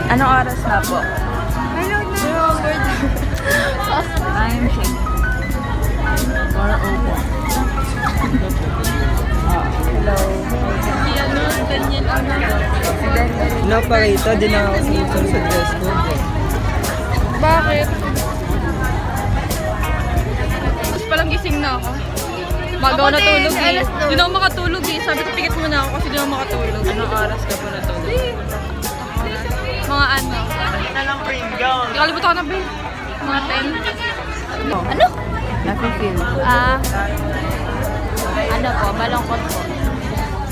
Anong oras na po? Hello na. Time check. 4:04. Hello. Si ano, Daniel ano. Hello pa rito, di na ako sumusunod sa dress code. Bakit? Tapos palang gising na ako. Bago ako natulog eh. Di na ako makatulog eh. Sabi ko pikit muna ako kasi di na ako makatulog. Anong oras ka po natulog? Mga ano. Nakalimutan ko na ba eh? Mga 10. Ano? Nafe-feel. Ano po, malungkot po.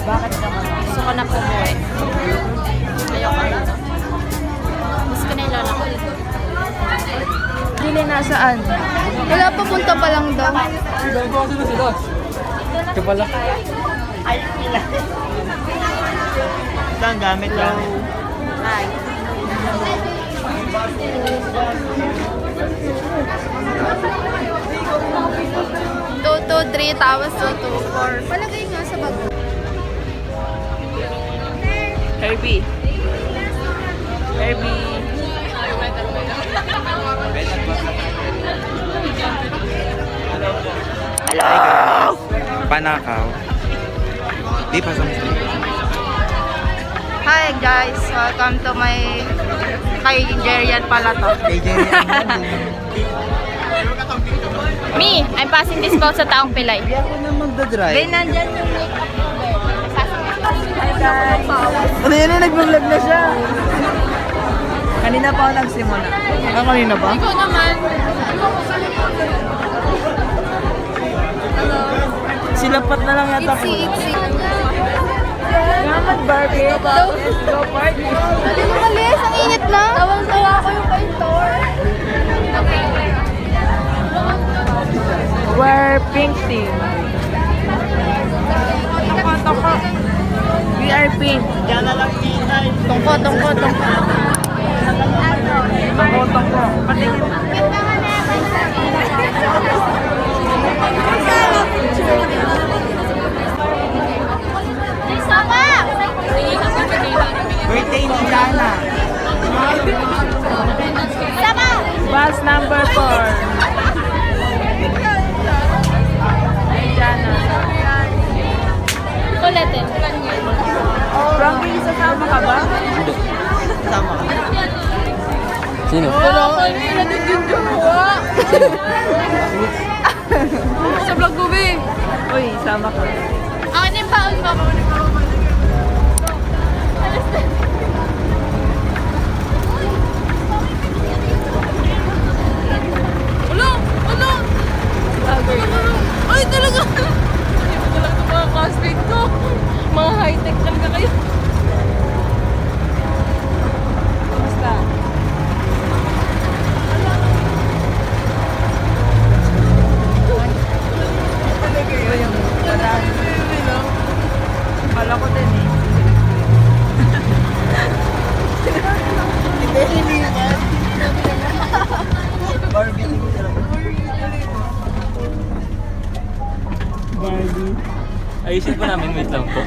Bakit naman? Gusto ko na pumuwi. Ayoko na. Gusto ko na yung lola ko. Pili nasaan? Wala pa, punta pa lang daw. Ito pala. Ito ang gamit lang. Hi. Two, two, three, tapos 2, 2, 4. Palagay nga sa bag. Herbie. Herbie. Hello! Panakaw. Di pa sa Hi guys, welcome to my kay Jerian pala to. Kay Jerry Me, I'm passing this boat sa taong Pilay. Hindi ako na magdadrive. Ben, nandyan yung makeup ko, Ben. Hi guys. Ano yun na nag-vlog na siya? Kanina pa ako nagsimula. Kanina ba? Ikaw naman. Silapat na lang yata ko. Ipsi. Naman Barbie. Let's go party. Dali mo kalis, ang init na. Tawang-tawa ko yung paintor. We're pink team. Tungko. We are pink. Diyan na lang pinay. Tungko. Tungko. Patingin. Birthday ni Jana. Bus number 4. Jana. Ulitin. Frankie, sasama ka ba? Sama ka. Sino? Sa vlog ko, be. Uy, sama ka. Ako na yung baon mo. Ano? Ay, talaga! Hindi mo talaga mga classmate ko. Mga high-tech talaga kayo. Kamusta? Ito yung parang pala ko din eh. Barbie. Barbie. Ayusin pa namin, wait lang po.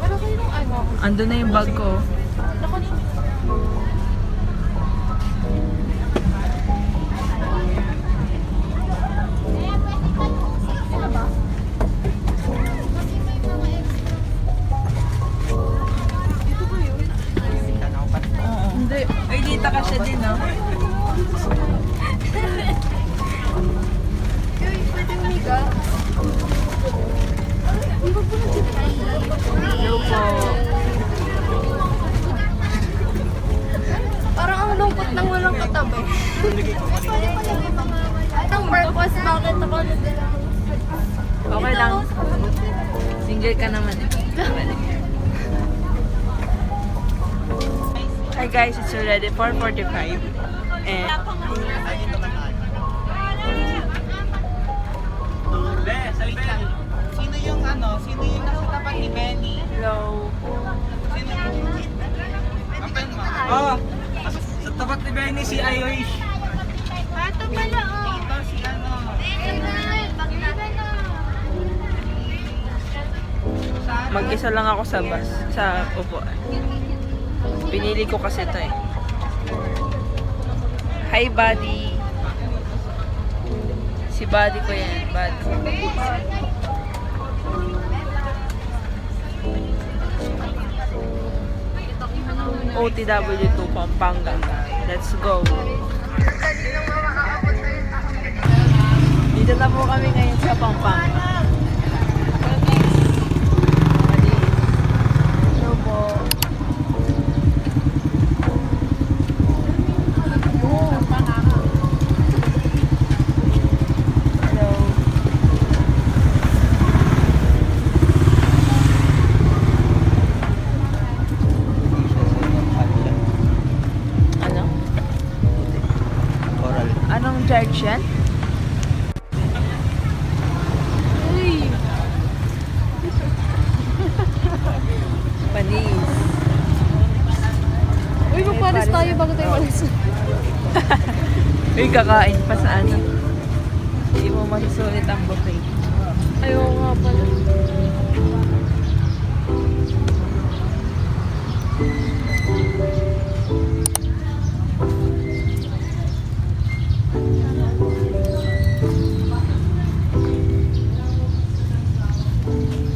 Wala kayo ng ano? Ando na yung bag ko. Hindi. Ay, dita ka siya din, no? Hello po. Parang ang lungkot nang walang katabi. Anong purpose? Bakit ako nagdala? Okay lang. Single ka naman eh. Hi guys, it's already 4:45 and Sino yung nasa tapat ni Benny? hello. Sino yung... Kapen mo. Sa tapat ni Benny si Irish. Pato pala, oh. Ito si ano. Bakit na? Mag-isa lang ako sa bus, sa upuan. Pinili ko kasi ito eh. Hi, buddy. Si buddy ko yan, buddy. OTW2 Pampanga. Let's go. Dito na po kami ngayon sa Pampanga. Hello po. Hello. Ano? Oral. Anong charge yan? Panis. Uy, magpalis tayo bago tayo malis. Uy, kakain pa sa ano. Hindi mo masusulit ang buffet. Ayaw nga pala.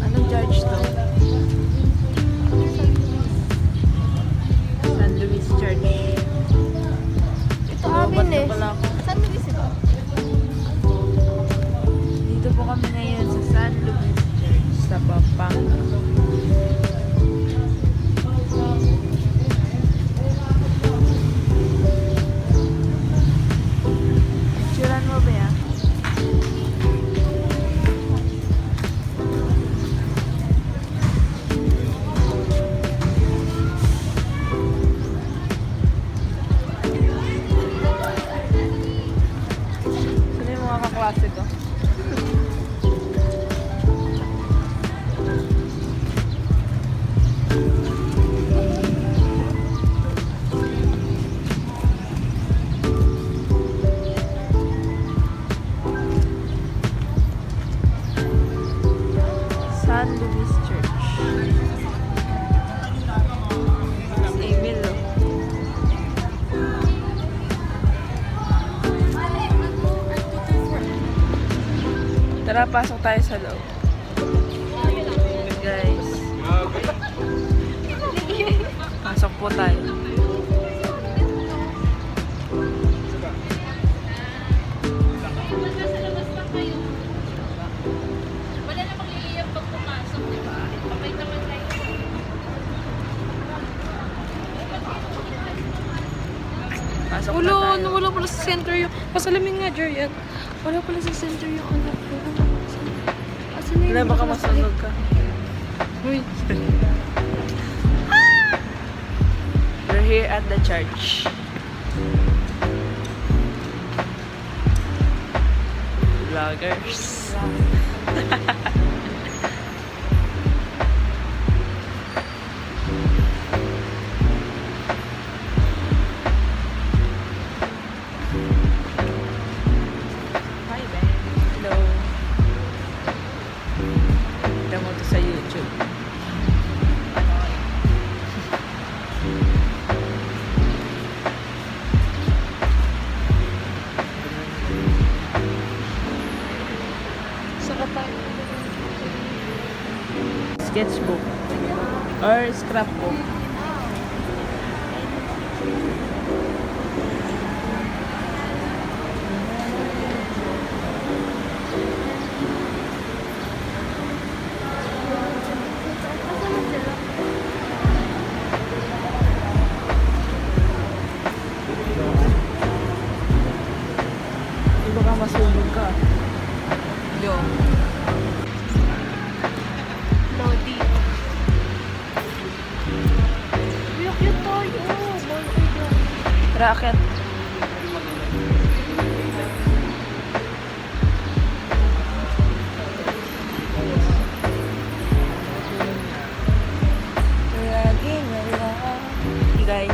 Anong charge to? San Luis Church. Ito Lobat amin na eh. pala ako. Saan mo ito? Dito po kami ngayon sa San Luis Church sa Pampanga. Picturean mo ba yan? Sino yung mga kaklase ko? San Luis Church. Si Emil, oh. Tara, pasok tayo sa loob. Guys. Pasok po tayo. Wala na mag-iiyak pag pumasok, di ba? Pabay naman tayo. Pasok na Ulo, tayo. wala pala sa center yung... Pasalamin nga, Jerian. Wala pala sa center yung anak ko. Asan na Wala, yung baka anak ko? masunog ka. Uy. We're here at the church. Vloggers. Hi, Ben. Hello. Kita mo to sa YouTube. Saka tayo. Sketchbook or scrapbook. Di ba ka masunog ka? Yo. Lodi. Uy, cute tayo. Racket. Guys.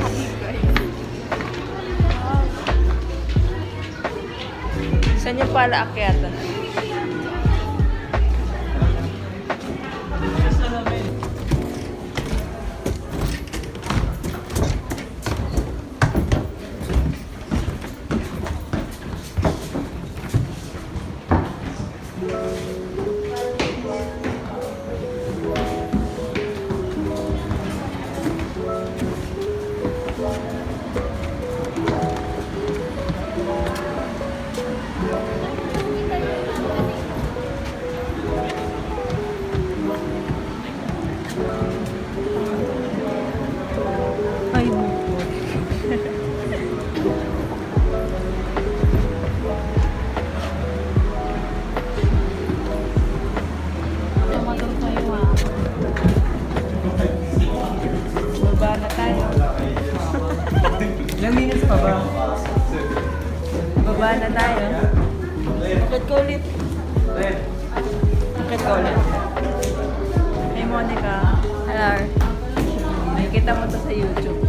Saan yung pala akyatan? Ilang minutes pa ba? Baba na tayo. Akit ko ulit. Akit ko ulit. Hey Monica. Hello. Nakikita mo to sa YouTube.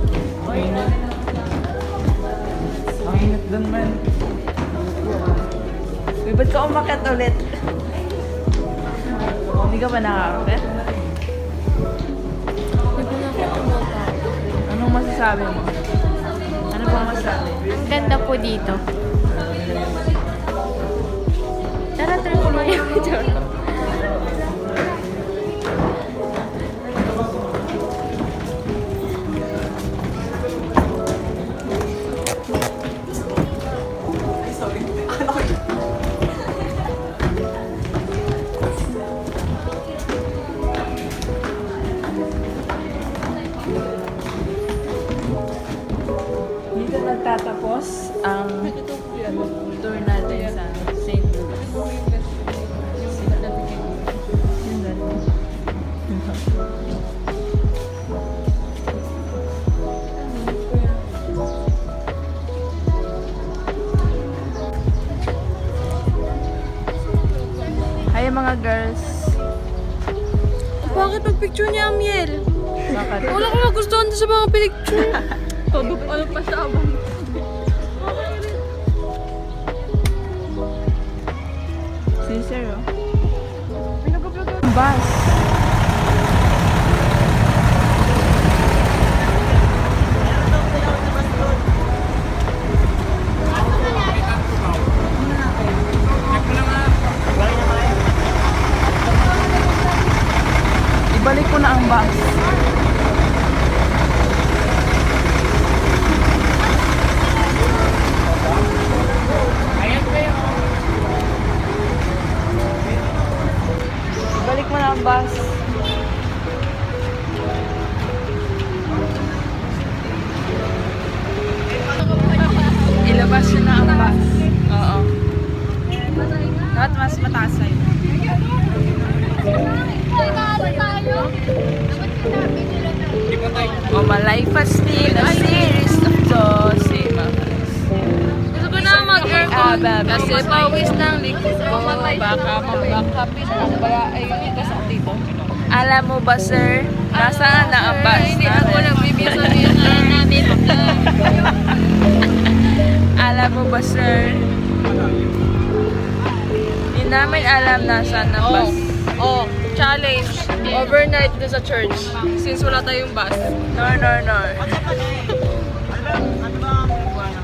Ang init dun man. Uy, ba't ka umakit ulit? Hindi ka ba nakakakit? Anong masasabi mo? Ano pang masasabi? Ang ganda po dito. Tara, tuloy ito. Dito nagtatapos ang tour natin sa St. Louis. Yun dati. Hi mga girls. Bakit mag-picture niya ang miel? Bakit? Wala ko nagustuhan sa mga picture. Todo ano pa siya abang. Sincere, oh. Bus. Ibalik ko na ang bus. Ibalik mo na ang bus. Ilabas yun na ang bus. Oo. Dapat mas mataas sa'yo. Oh, my life has been a series of Josema. Gusto ko na mag-aircon kasi pawis ng likod ko. Baka mabakapit ang bara. Ayun yung kasama dito. Alam mo ba, sir? Nasaan na ang bus Hindi ako natin? nagbibigay sabihin na namin. Alam mo ba, sir? Hindi namin alam nasaan ang bus. Oh, challenge. Overnight doon sa church. Since wala tayong bus. No, no, no.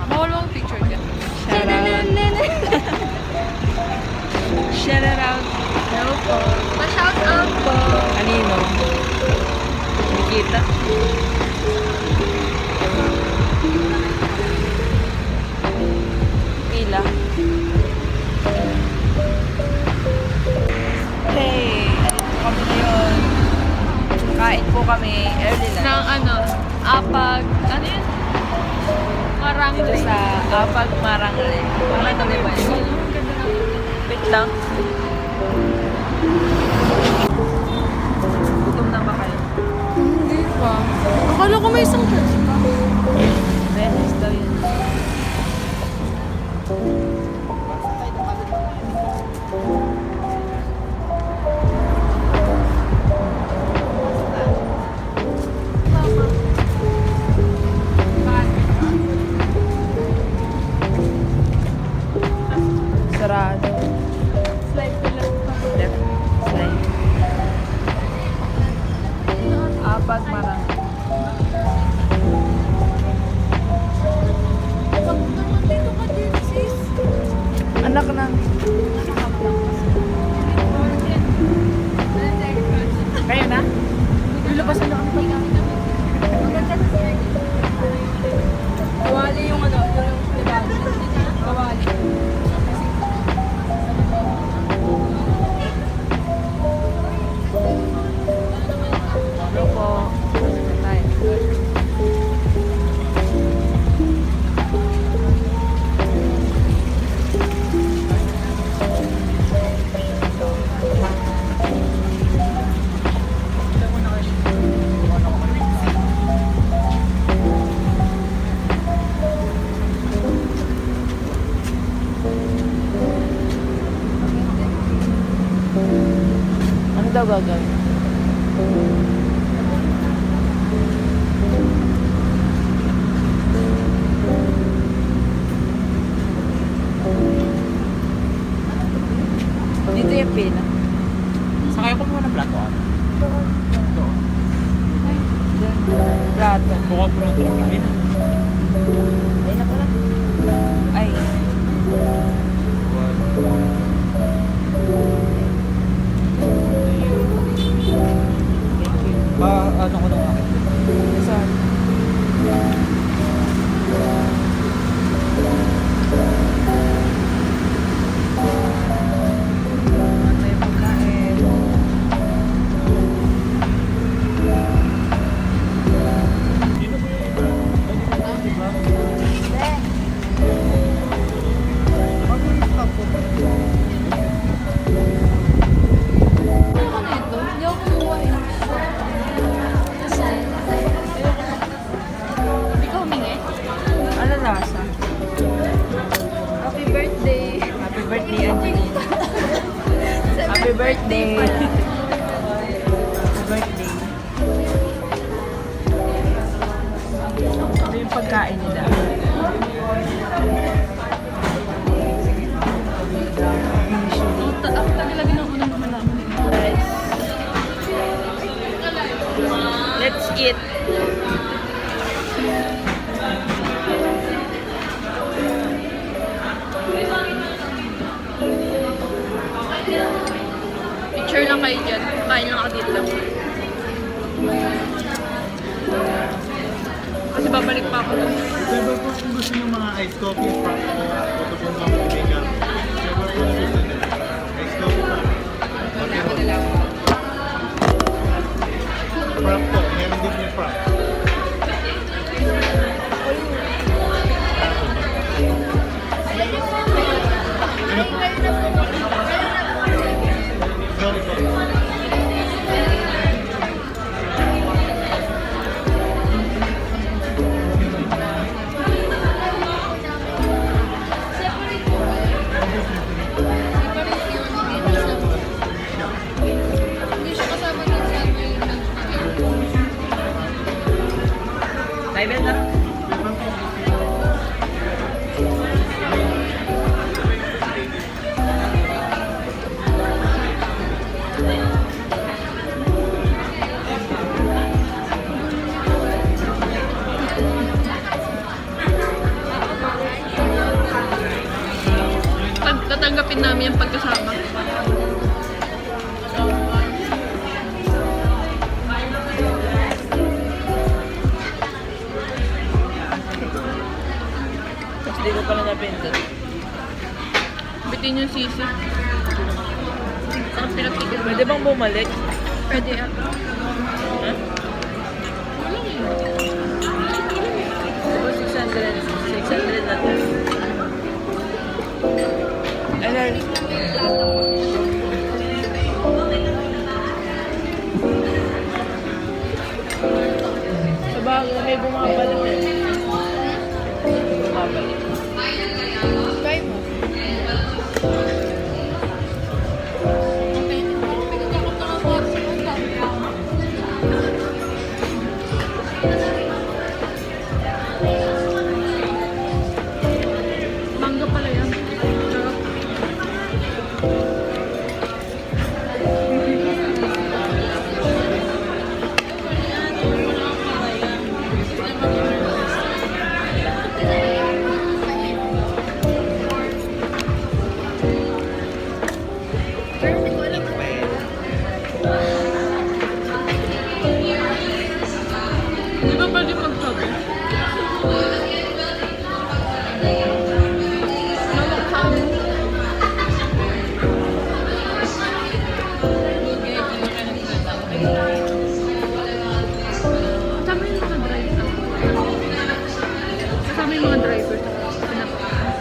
Bawal mo ang picture ka. Shout out. Shout out. Hello po. Pa-shout out po. Kanino? Nikita? Ila. Hey, alito kami ngayon. Kain po kami early Ng lunch. ano, apag, ano yun? Marangli. Dito sa Apag Marangle. Marangle ba yun? Wait lang. Gutom na ba kayo? Hindi pa. Akala ko may isang church pa. Venice daw yun. Sarado. Slide ko lang pa. Left side. Apag Marangle. daw gagawin? Dito yung pila. Sakay ko muna ng plato. Plato. Buka po ng trampolin. Ay na pala. Ay. Ano ko nung akin? Sorry. May pagkain. Ikaw humingi? Ano lasa? Happy birthday! Happy birthday, Angelina. Happy birthday. Happy birthday. Ito yung pagkain nila. Ako talaga ng unang malaman. Guys. Let's eat. Picture lang kayo dyan. Kain lang ako dito. Kasi babalik pa ako doon. Diba po kung gusto nyo mga iced coffee, frap po, ito po mga makeup. Diba po kung gusto nyo, iced coffee, frap. Frap po, meron din yung frap. Sorry po. Hindi siya kasama din sa Kailan na? tatanggapin namin yung pagkasama. Tapos di ko pala napindot. Bitin yung sisi. Ang pinapigil. Pwede bang bumalik? Pwede yan. Ha? Diba 600 na to? Ano? Sa bago may bumabalik eh. Bumabalik. Try mo. Mangga pala yan. Sarap. Di ba pwede magsabi? Kasama yung mga driver. Kasama yung mga driver.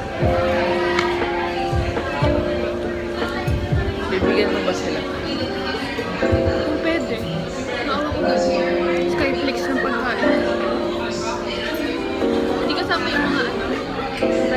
Bibigyan mo ba sila? Kung pwede. Naawa ko kasi. Skyflix ng pagkain. Hindi kasama yung mga ano.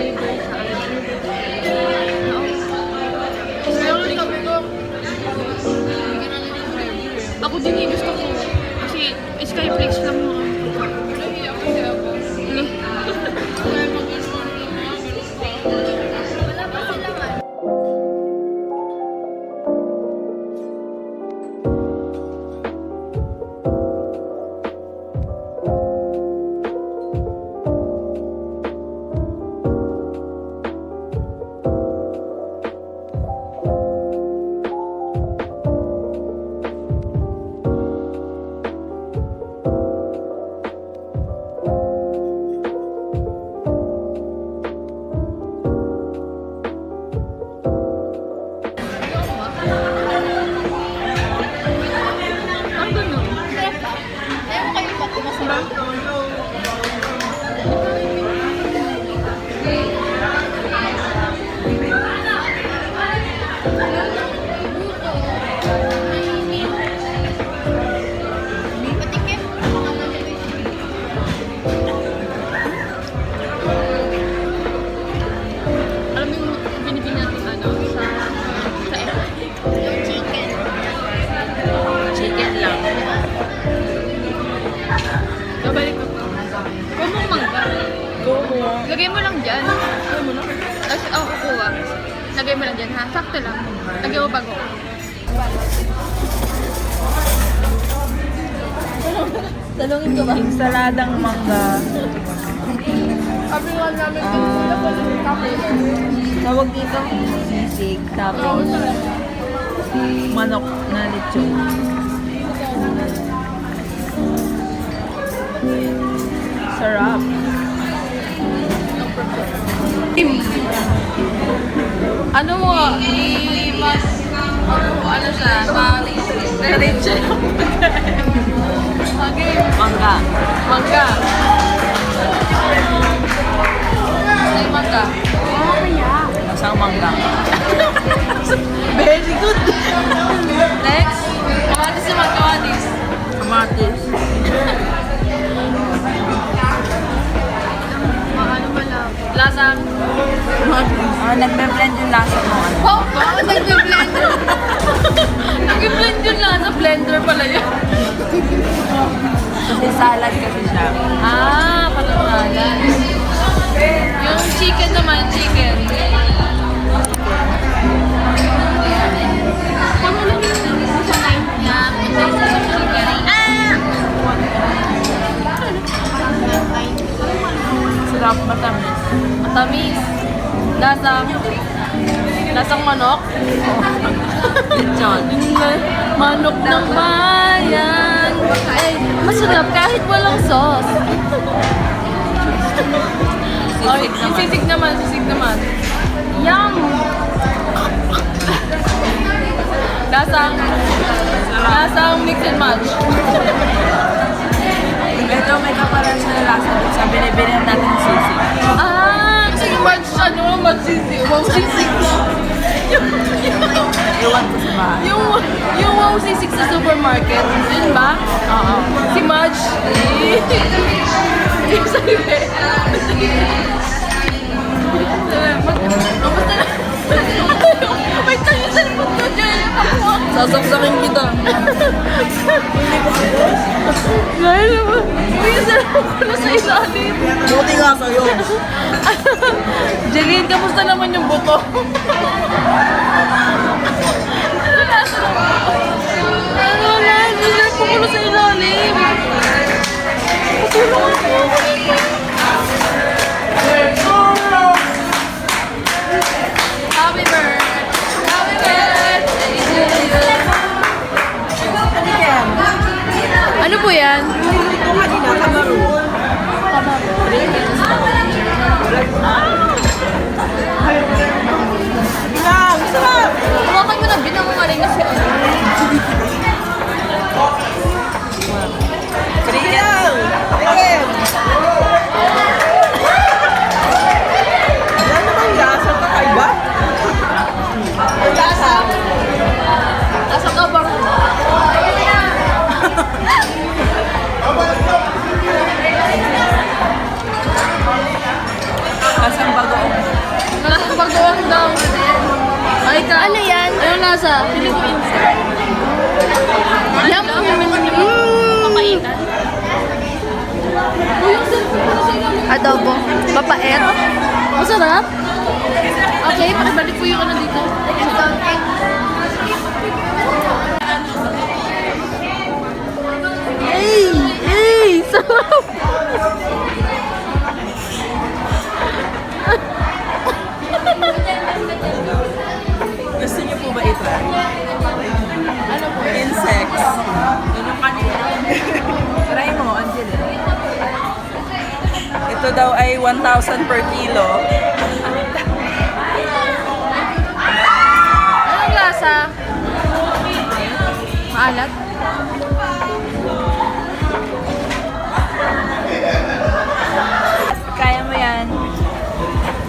dyan. Alam mo na? Tapos ako kukuha. Lagay mo lang dyan ha. Sakto lang. Lagay mo bago. Talungin ko ba? Saladang mangga. Sabi nga namin Tawag dito, sisig. Tapos, manok na lechon. Sarap. Ano mo? I-mas... Ano siya? Ma-rate siya. Okay. Mangga. Mangga. Ay, mangga. Isang mangga. Very good. Next. Kamatis naman, kamatis. Kamatis. Ano ba lang? Lasang. Nagbe-blend yung lasa mo. Oh, bakit nag-blender? Nag-blend yung lasa. Blender pala yun. Kasi salad kasi siya. Ah, patawagan. Yung chicken naman, chicken. Sarap, matamis. Matamis. Lasang manok. Lechon. Manok ng bayan. Ay, masarap kahit walang sauce. Ay, sisig naman, sisig naman. Yum! Lasang mix and match. Ito may kaparan siya na lasa dun sa binibili natin sisig. Ah, kasi match siya, no? Match sisig. Wow, sisig. Iwan ko sa bahay. Yung wow sisig sa supermarket, yun ba? Oo. Si Madge. Sabi. Kamusta na? May tayo sa likod ko dyan. Sasaksakin kita. Dahil naman, may sarap ko na sa ilalim. Buti nga sa'yo. Jeline, kamusta naman yung buto? Ano na, may sarap ko na sa ilalim. Patulungan mo ako dito. Happy birthday to you. Ano po yan? Ito kanina, kamaro. Lang, sarap! Hawakan mo na, binang mo rin kasi. Kriyan! Kriyan! Wala namang lasa pa kayo ba? Ang lasa? Asa ka ba? Lasang bagoong. Lasang bagoong daw. Ay ka. Ano yan? Anong lasa? Pili ko instant. Yum! Papaitan. Adobo. Papait. Masarap? Okay, pakibalik ko yung ano dito. Hey! Sarap! Gusto niyo po ba ito? Ano po? Insects. Yun yung kanina. Try mo, Angela. Ito daw ay 1,000 per kilo. Anong lasa? Maalat? Kaya mo yan.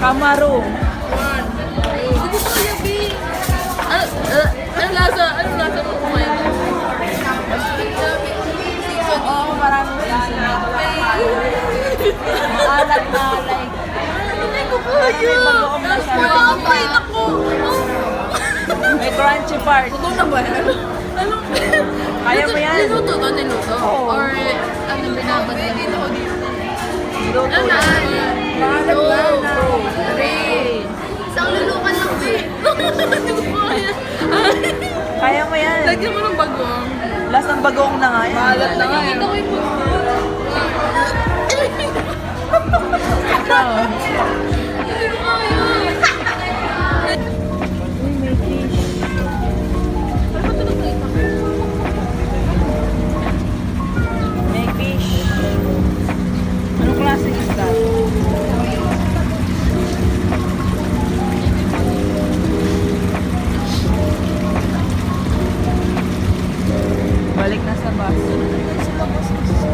Kamaro. Anong lasa? Anong lasa mo kumain? Oo, maraming seasoning. Maalat na like. Hindi ko kaya! Nakapait ako! May crunchy part. Totoo na ba yan? Ano? Kaya mo yan. Niluto to? Niluto? Oo. Or ano binabad na? Luto Ano? yan. Three. Isang lulukan lang ko eh. Hindi ko kaya. Kaya mo yan. Lagyan mo ng bagong. Last ng bagong na nga yan. Malat na nga. Nakita ko yung bagong. Ito. Hindi ko kaya. Uy, may fish. Ano ba ito nagkita? May fish. Anong klaseng isda? Balik na sa bus.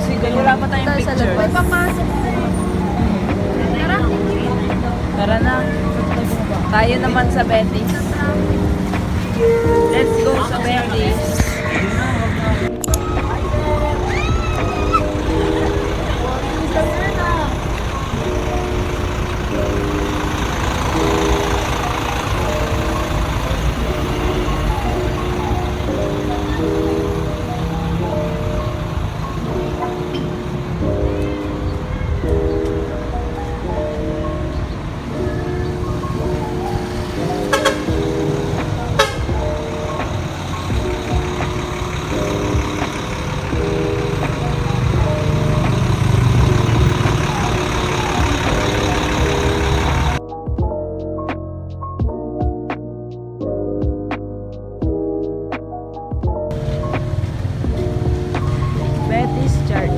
Sige, wala pa tayong picture. May papasok. Tara. Tara na. Tayo naman sa Betis. Let's go sa Betis. Betis Church.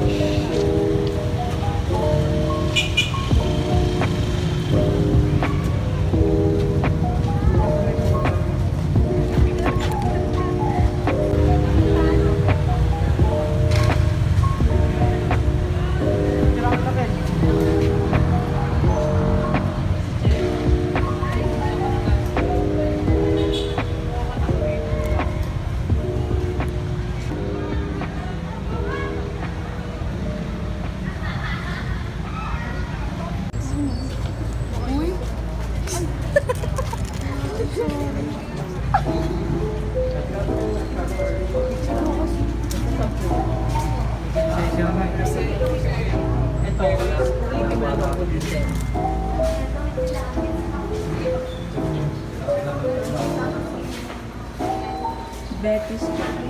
Betis Church.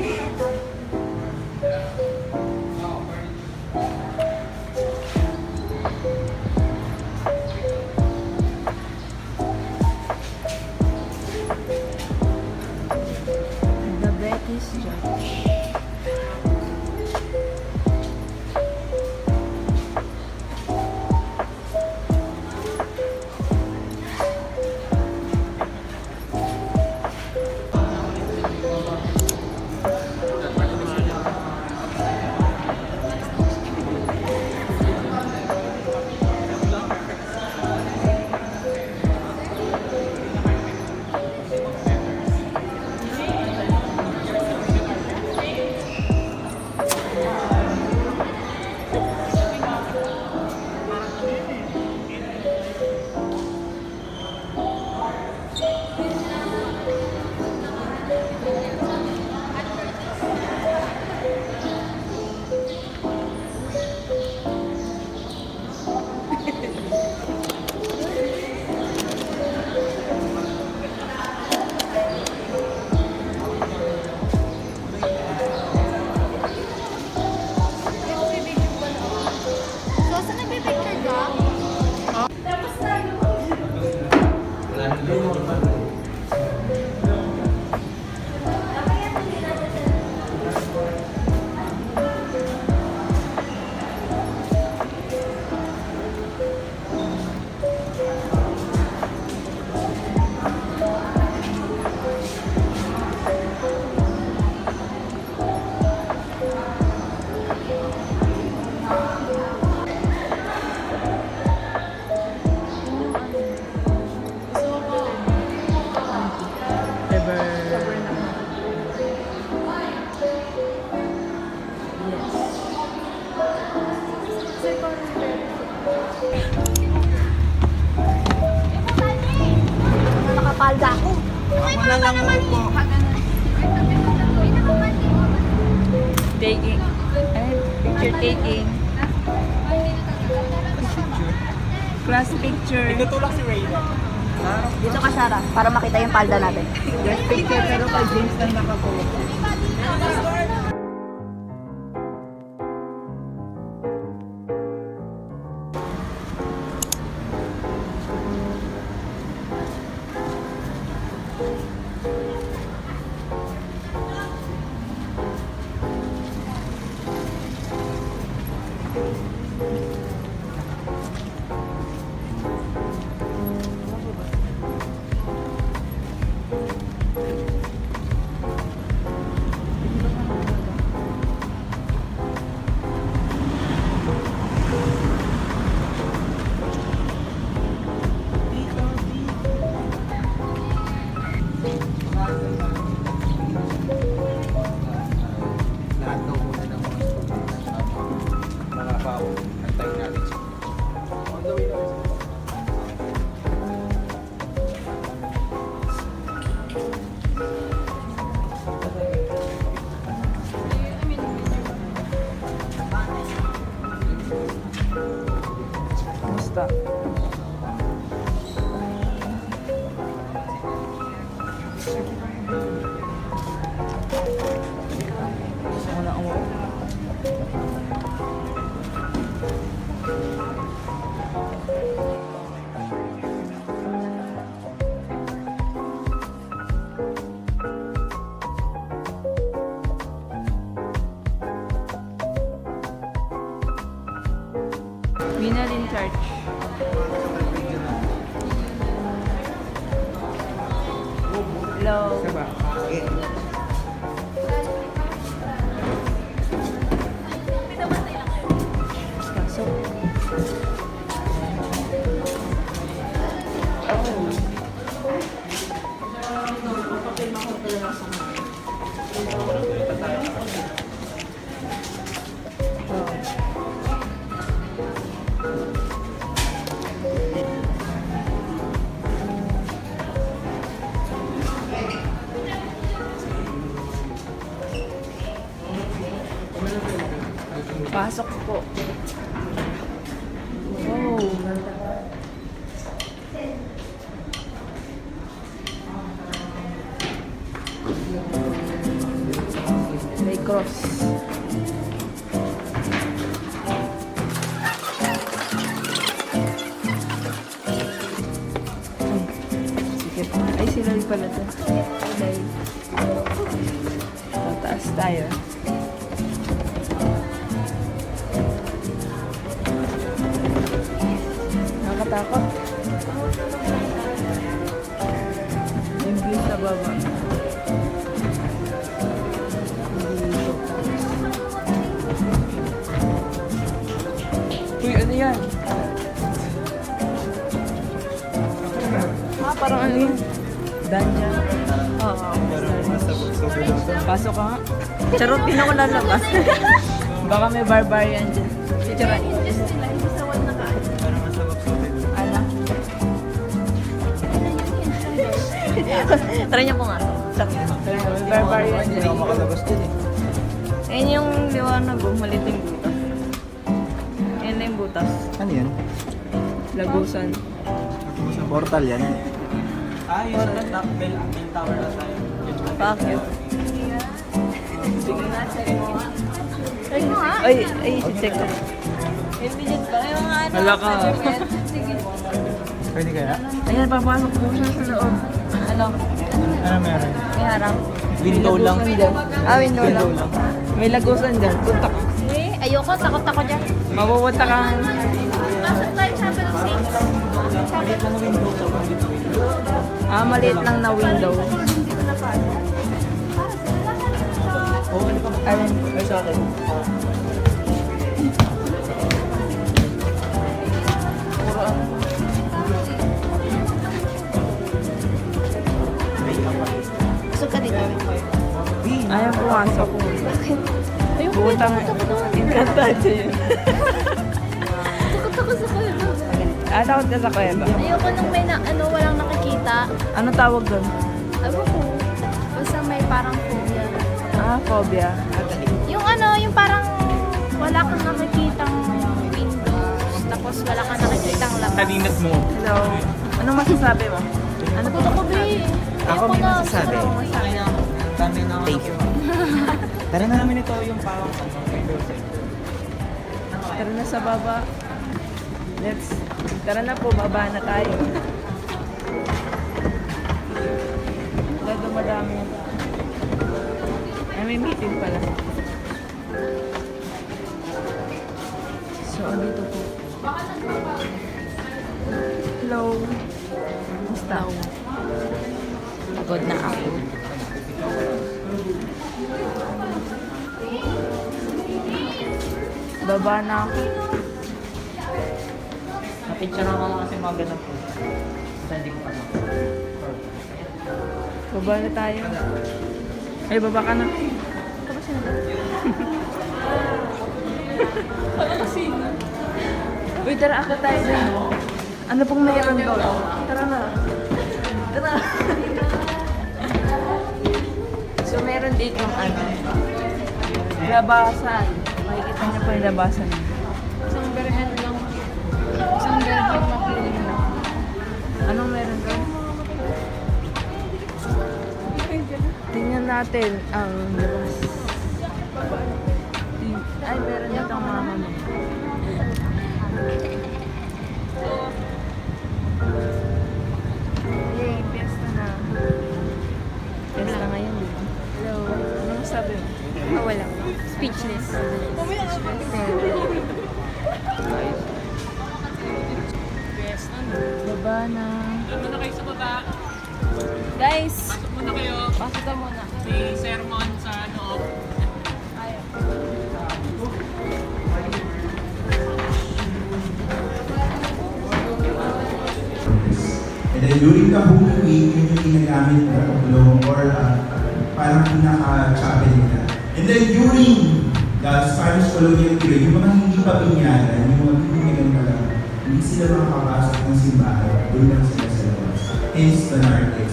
The Betis Church. So, saan nagpipicture ka? Nakapalda ako. Ako na lang po. Taking. Picture taking. Class picture. Itutulak si Rayna. Dito ka, Shara, para makita yung palda natin. Class picture pero kay James lang nakakuha. Lahat daw muna ng mga students. Mga pao. Antayin natin siya. On the way na rin sila. Kumusta? Gusto ko na umuwi. Winalin Church. Hello. Pasok. Pasok po. Wow, ganda. May cross. Sige po. Ay, sila rin pala to. Ay, tataas tayo. Nakakatakot. Yung view sa baba. Uy, ano yan? Parang ano yun? Dungeon. Oo. Pasok ka nga. Charot, di na ako lalabas. Baka may barbarian dyan. Picturean. Ano? Try niyo po nga. May barbarian Hindi dyan. na ako makalabas din eh. Ayun yung liwanag, oh. Malit yung butas. Ayun na yung butas. Ano yan? Lagusan. Portal yan. Yun. Bell tower na tayo. Fuck you. Sige na, check mo nga. Try mo nga. Ay, check ko. Yung digit ba? Yung mga ano. Hala ka. Sige. Pwede kaya? Ayan, papasok mo siya sa loob. Ano? Ano meron? May harap. Window lang. Lagusan dyan. Window lang. May lagusan dyan. Punta ka. Eh, ayoko. Takot ako dyan. Mapupunta ka. Pasok tayo sa Chapel of Saints. Maliit lang na window. Ayun. Ay, sa akin. Pasok ka dito. Ayaw pumasok. Ayoko. Pumunta nga. Inkantado yun. Takot ako sa kuweba. Takot ka sa kuweba. Ayoko nung may walang nakikita. Ano tawag doon? Ewan ko. Basta may parang phobia. Phobia. Yung yung parang wala kang nakikitang windows. Tapos tapos wala kang nakikitang laman. Kalinat mo. Hello. Anong masasabi mo? Ano po ako, be? Ako may masasabi. Dami na ako. Take. Tara na namin ito yung pawang Tara na sa baba. Tara na po, baba na tayo. Gado madami. Ay, may meeting pala. So, dito po. Hello. Kumusta? Pagod na ako. Baba na ako. Napicture ako kasi mga ganun po. Hindi ko pa Baba na tayo. Ay, baba ka na. Uy, tara, ako tayo dyan. Ano pong mayroon doon? Tara na. Tara. So, meron dito ano, labasan. Makikita niyo po yung labasan. Isang berhen lang. Isang berhen makiling lang. Anong meron doon? Tingnan natin ang labas. Ay, meron dito ang mama mo. Yay, piyesta na. Piyesta ngayon, di ba? Hello. Anong sabi mo? Oh, wala. Speechless. Baba na. Muna kayo sa baba. Guys! Pasok muna kayo. Pasok ka muna. May sermon sa loob. And then during the Holy Week, yun yung ginagamit na tulong or parang pinaka-chapel nila. And then during the Spanish colonial period, yung mga hindi pa binyagan, yung mga bibigyan pa lang, hindi sila makakapasok ng simbahan, doon lang sila sa labas. Hence the narthex.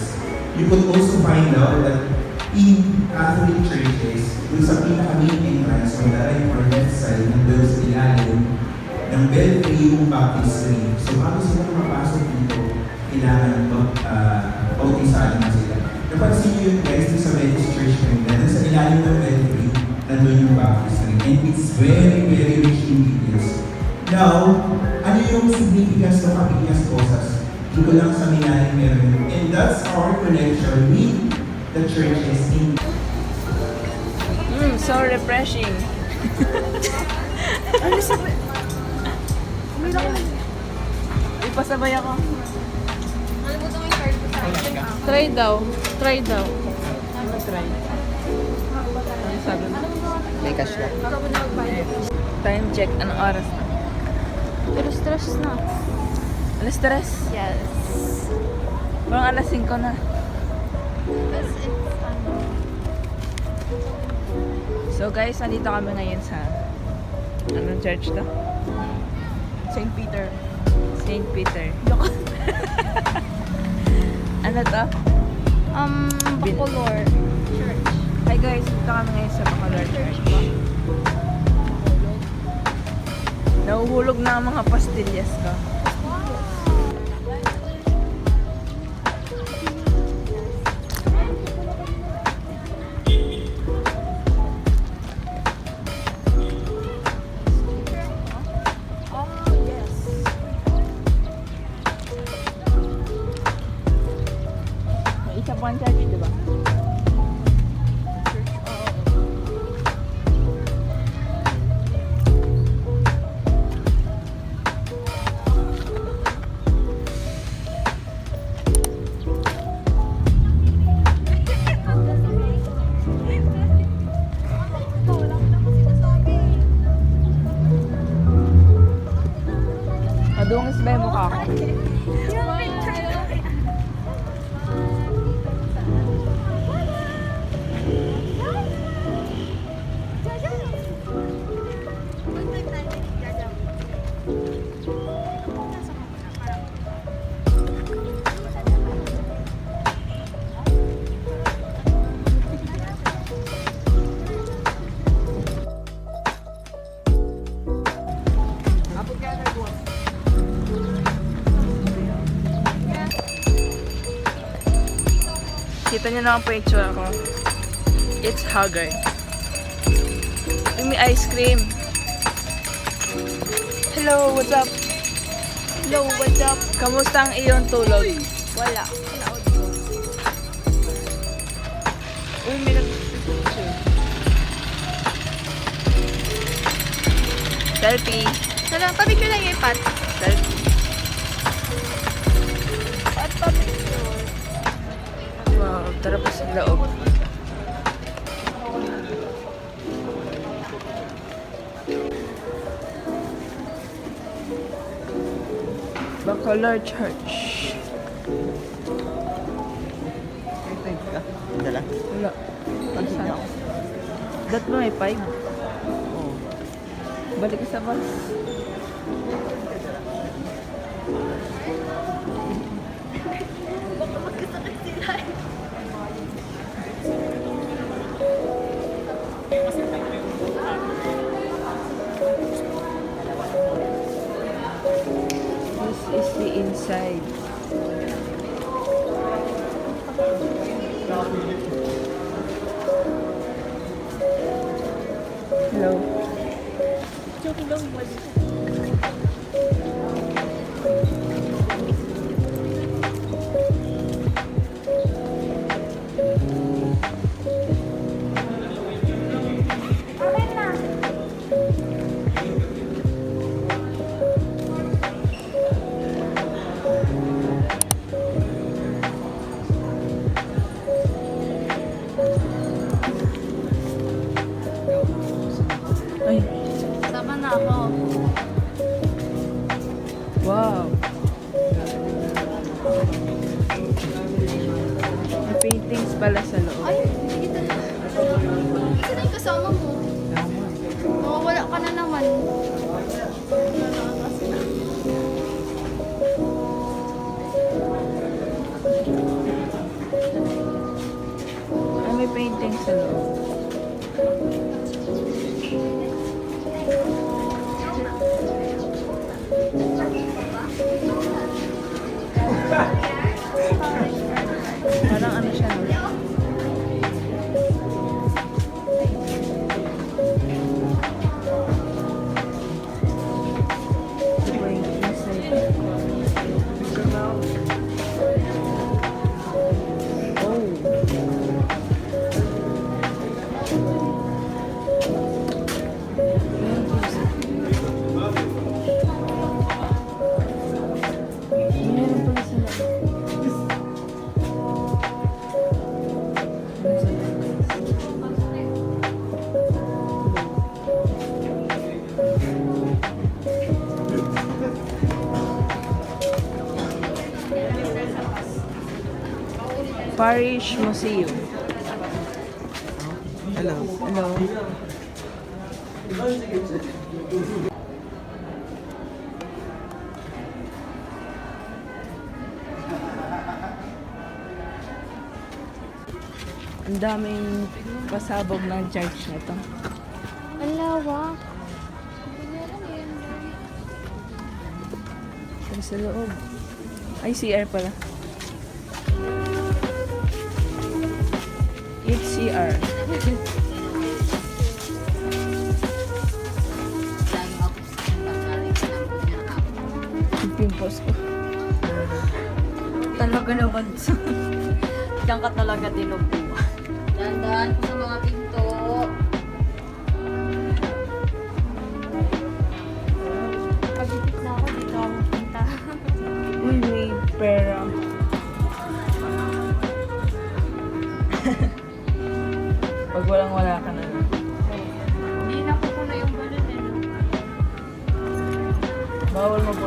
You could also find out that in Catholic churches, dun sa pinaka-main entrance on the right or left side, nandun sa ilalim ng belfry yung baptistry. So bago sila makapasok dito, kailangan mag-bautisahan na sila. Napansin niyo yun guys, dun sa Methodist Church kanina, dun sa ilalim ng belfry, nandun yung baptistry. And it's very, very rich in details. Now, ano yung significance ng Capillas Cosas? Dito lang sa Minaling meron. And that's our connection with the churches in So refreshing. Ano sabi? Ipasabay ako. Try daw. Try daw. Ano try? Ano sabi mo? May cash lang. Time check. Anong oras na? Pero stress na. Alas 3. Yes. Parang alas 5 na. Because it's, So guys, nandito kami ngayon sa anong church to? St. Peter. St. Peter. Ano to? Bacolor Church. Hi guys, dito kami ngayon sa Bacolor Church. Nahuhulog na ang mga pastillas ko. May isa pang church, di ba? Madungis ba yung mukha ko? Kita niyo naman po yung itsura ko. It's Haggard. Give me ice cream. Hello, what's up? Hello, what's up? Kamusta ang iyong tulog? Wala. Uy, may nag-picture. Selfie. Salang, pabigyo lang yung Pat. Selfie. Pat, pabigyo. Wow, tara po sa loob. Bacolor Church. Dala. Wala. Pag-hindi ako. Dat mo may 5. Oo. Balik ka sa bus. This is the inside. Hello. Ay, Sama na ako. wow. May paintings pala sa loob. Ay, hindi kita na. Saan na yung kasama mo? Wala ka na naman. Ay, may paintings sa loob. Parang ano siya, no? Wait, inside. Oh. Meron pala sa loob. Parish Museum. Hello. Hello. Ang daming pasabog ng church na to. Ang lawak. Ay, sa loob. Ay, CR pala. It's CR. Yung pimples ko. Talaga naman. Diyan ka talaga tinubuan. Dandan po sa mga pinto. Pagdikit na ako, dito ako punta. Uy, may pera. Pag walang-wala ka na. Hindi na ko na yung balon eh. Bawal mo po.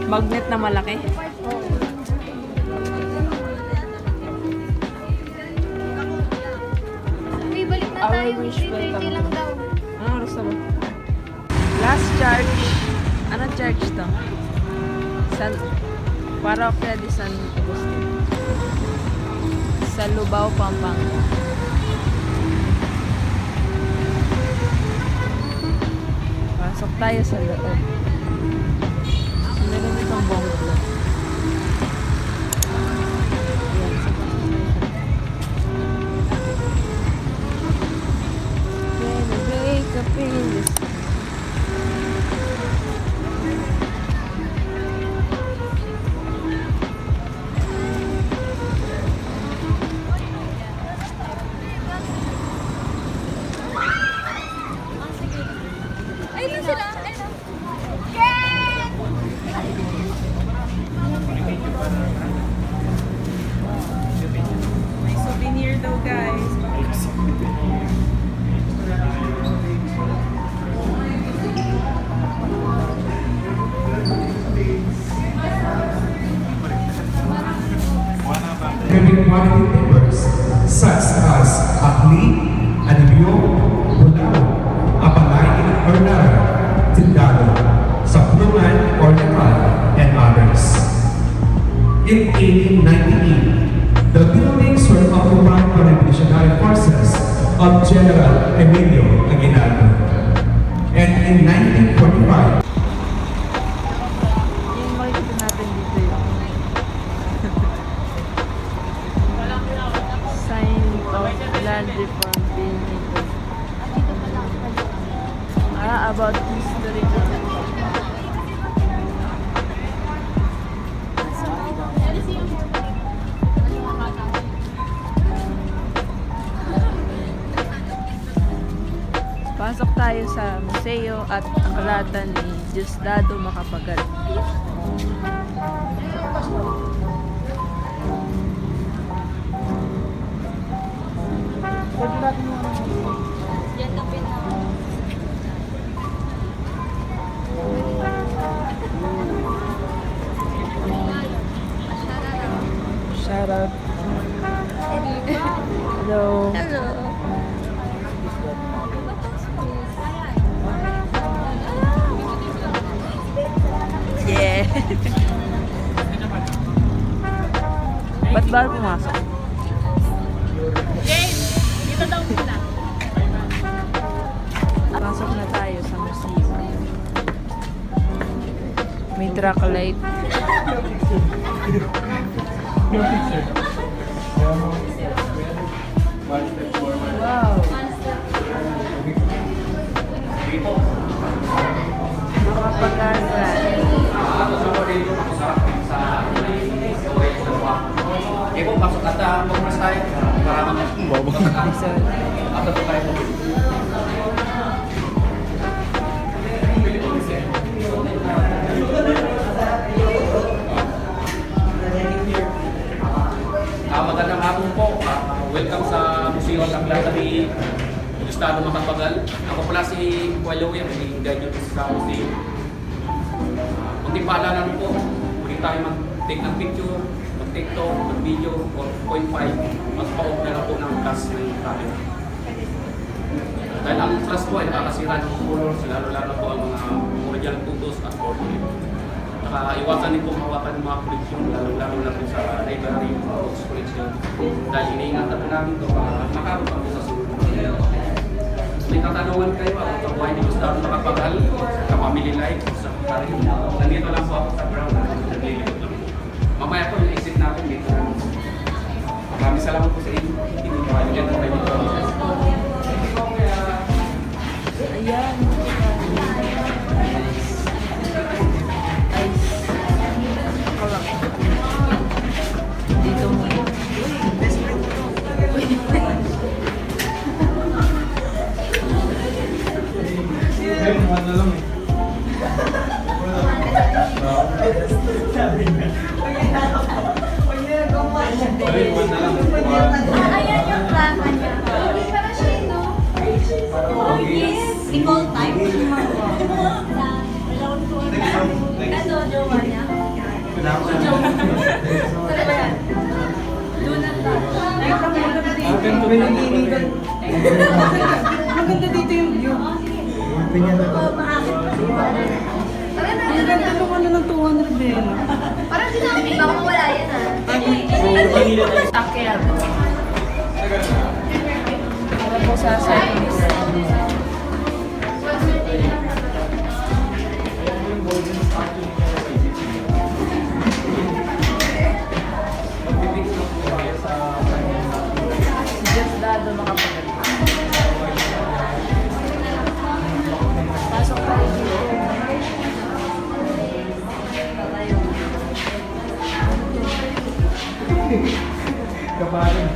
Magnet na malaki. Uy, balik na Our tayo. wish 3:30 lang daw. Anong oras na ba? Last charge. Anong charge to? San Parokya de San Agustin. Sa Lubao, Pampanga. Pasok tayo sa loob. Meron itong bongga. fighting timbers such as Akli, Anibio, Bulao, Apalay, Ornara, Tindalo, Saplungan, Orlecal, and others. In 1898, the buildings were occupied by revolutionary forces of General Emilio Aguinaldo. And in 1945, Yung makikita natin dito yung sign of land reform being made. About history na. Pasok tayo sa museo at aklatan ni Diosdado Macapagal. Shout out. Hello. Yeah. Ba't ba pumasok? Dito daw muna. Pasok na tayo sa museo. May track light. Wow. Makapag-aral. Ibu masuk kata pengurus saya, apa tuh kayak magandang hapon po. Welcome sa Museo ng Aklatan ni Diosdado Macapagal. Ako pala si Kualoy, magiging guide nyo sa museo. Kunting paalanan po, muli tayo mag-take ng picture, mag-tiktok, mag-video, 4.5, mag-pa-off na lang po ng class ng camera. Dahil ang class po ay nakakasira ng colors, lalo-lalo po ang mga original photos at portrait. Saka iwasan din po mahawakan ng mga koleksyon, lalo-lalo na po sa library, books collection. Dahil iniingatan po namin ito para makabot pa po sa sunod. May katanungan kayo ang kabuhay ni Diosdado Macapagal, ka-family life, sa karin. Nandito lang po ako sa ground, naglilipot lang po. Mamaya po yung exit natin dito. Maraming salamat po sa inyo. Hindi ko makalimutan po kayo dito. Ayan. Ako lang. Dito muna. Ayan yung plano niya. Hindi para siya, no? Oh, yes. Recall time. Ito, jowa niya. Saan ba yan? Luna to. Maganda dito yung view. Tara na. Ang ganda nung ano ng 200 eh. Parang sinabi, baka mawala yan ah. Takyan. Para po sa service. Si Diosdado Macapagal. Pasok tayo dito. Kaparin.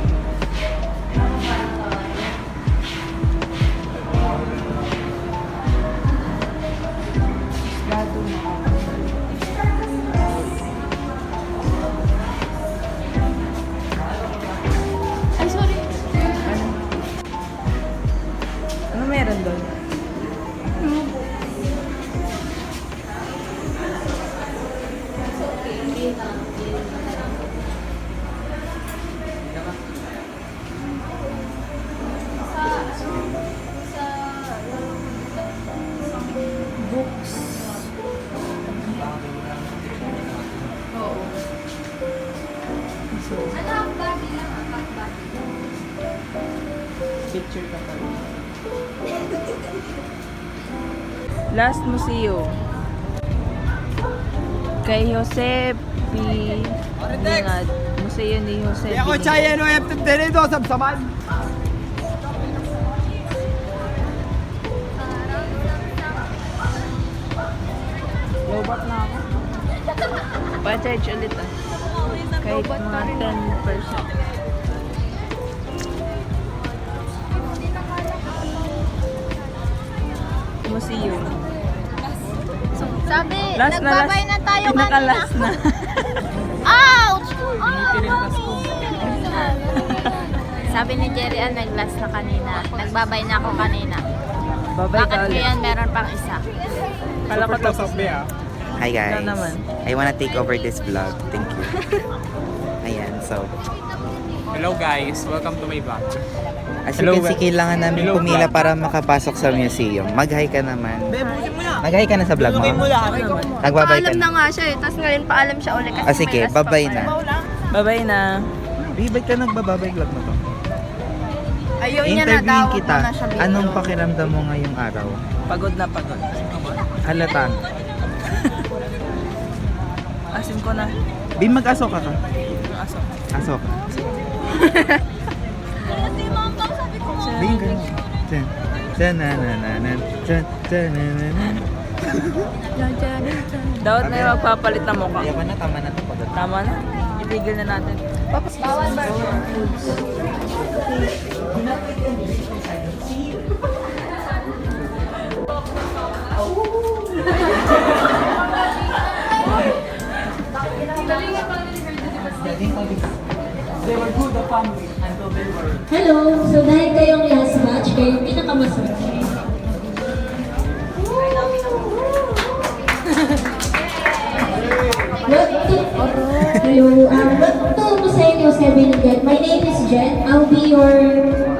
Diosdado Macapagal. Ay, sorry. Ano? Ano meron doon? Ano ang body lang ang body? Picture ka pa. Last Museo. Kay Jose P. Lingad. Museo ni Jose P. Lobat na ako. Pa-charge ulit ah. Kahit mga 10%. Museo. Sabi, Last na nagbabay na tayo kanina. Pinaka-last na. Ouch! Sabi ni Jerry nag-last na kanina. Nagbabay na ako kanina. Babay Bakit ka ulit. ngayon meron pang isa? Kala ko tapos na. Hi guys, Ikaw naman. I wanna take over this vlog. Thank you. Ayan, so Hello guys, welcome to my vlog. as you can see, kailangan namin Hello, pumila vlog. para makapasok sa museum. Mag-hi ka naman. Mag-hi ka na sa vlog mo. Nagbabay ka Paalam na na. nga siya eh. Tapos ngayon paalam siya ulit kasi Sige, may last pa babay pa na. Babay na. Ba't ka nagbababay vlog mo to? Ayaw niya na daw. Interviewin kita. na siya video. Anong pakiramdam mo ngayong araw? Pagod na pagod. Halata. Asin ko na. Bin, mag-aso ka ka? Aso. Aso ka. Bin, ka na. Tsan. Tsanananan. Tsan. Tsanananan. Dapat may magpapalit na mukha. Ayaw ka na, tama na ito. Pagod. Tama na. Itigil na natin. Bawal burger. They were good, the family, until they were... Hello! So dahil kayong last match, kayo yung pinakamasarap. Welcome to Museo Jose Beniguet. My name is Jen. I'll be your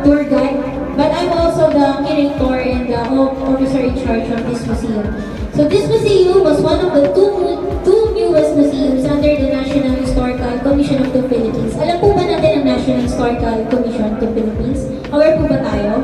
tour guide. But I'm also the curator and the officer in charge of this museum. So this museum was one of the two newest museums under the National Historical Commission of the Philippines. Alam po ba natin ang National Historical Commission of the Philippines? Aware po ba tayo?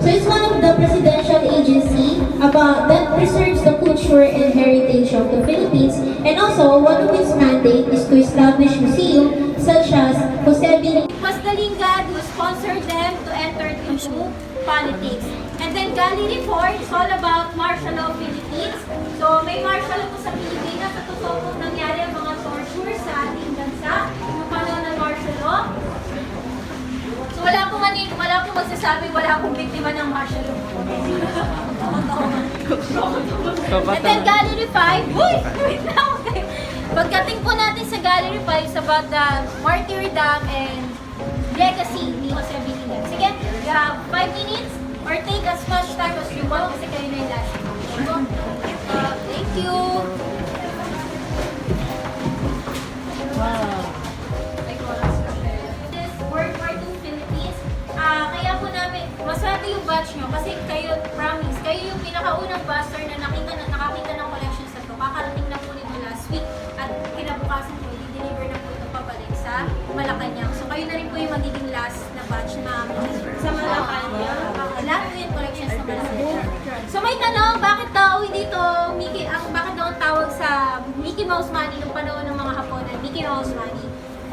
So it's one of the presidential agency that preserves the culture and heritage of the Philippines, and also one of its mandate is to establish museum such as Jose Beniguet. It was the Lingad who sponsored them to enter into politics. And then Gallery 4 is all about martial law Philippines. So may martial law po sa Pilipinas. Sa totoo po nangyari ang mga torture sa ating bansa yung panahon ng martial law. So wala pong magsasabi, wala pong biktima ng martial law. And then Gallery 5, wait na, okay. Pagdating po natin sa Gallery 5, it's about the martyrdom and legacy ni Jose Beniguet. Sige, you have 5 minutes or take as much time as you want kasi kayo na yung last. Thank you. This World War II Philippines, kaya po namin, maswerte yung batch nyo kasi kayo, promise, kayo yung pinakaunang buster na nakakita ng collections na to. Kakarating na po nito last week at kinabukasan po, i-deliver na po ito pabalik sa Malacanang. So kayo na rin po yung magiging last na batch na sa Malacanang. Lahat po yung collections na Malacanang. So may tanong, bakit daw hindi to bakit daw ang tawag sa Mickey Mouse Money nung panahon ng mga Haponan, Mickey Mouse Money?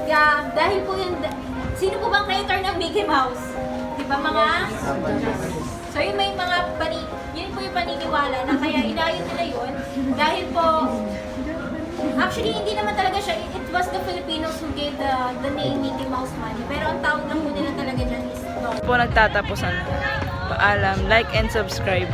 Kaya dahil po yun, sino po bang creator ng Mickey Mouse? Di ba mga? So yun may mga yun po yung paniniwala na kaya inayon nila yun dahil po actually hindi naman talaga siya, it was the Filipinos who gave the name Mickey Mouse Money, pero ang tawag lang po nila talaga dyan is Po nagtatapusan. Paalam, like and subscribe.